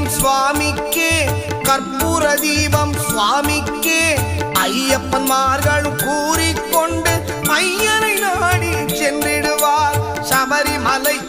தீபம் சுவாமிக்கே, கற்பூர தீபம் சுவாமிக்கே. ஐயப்பன்மார்களும் கூறிக்கொண்டு ஐயனை நாடி சென்றிடுவார். சபரிமலை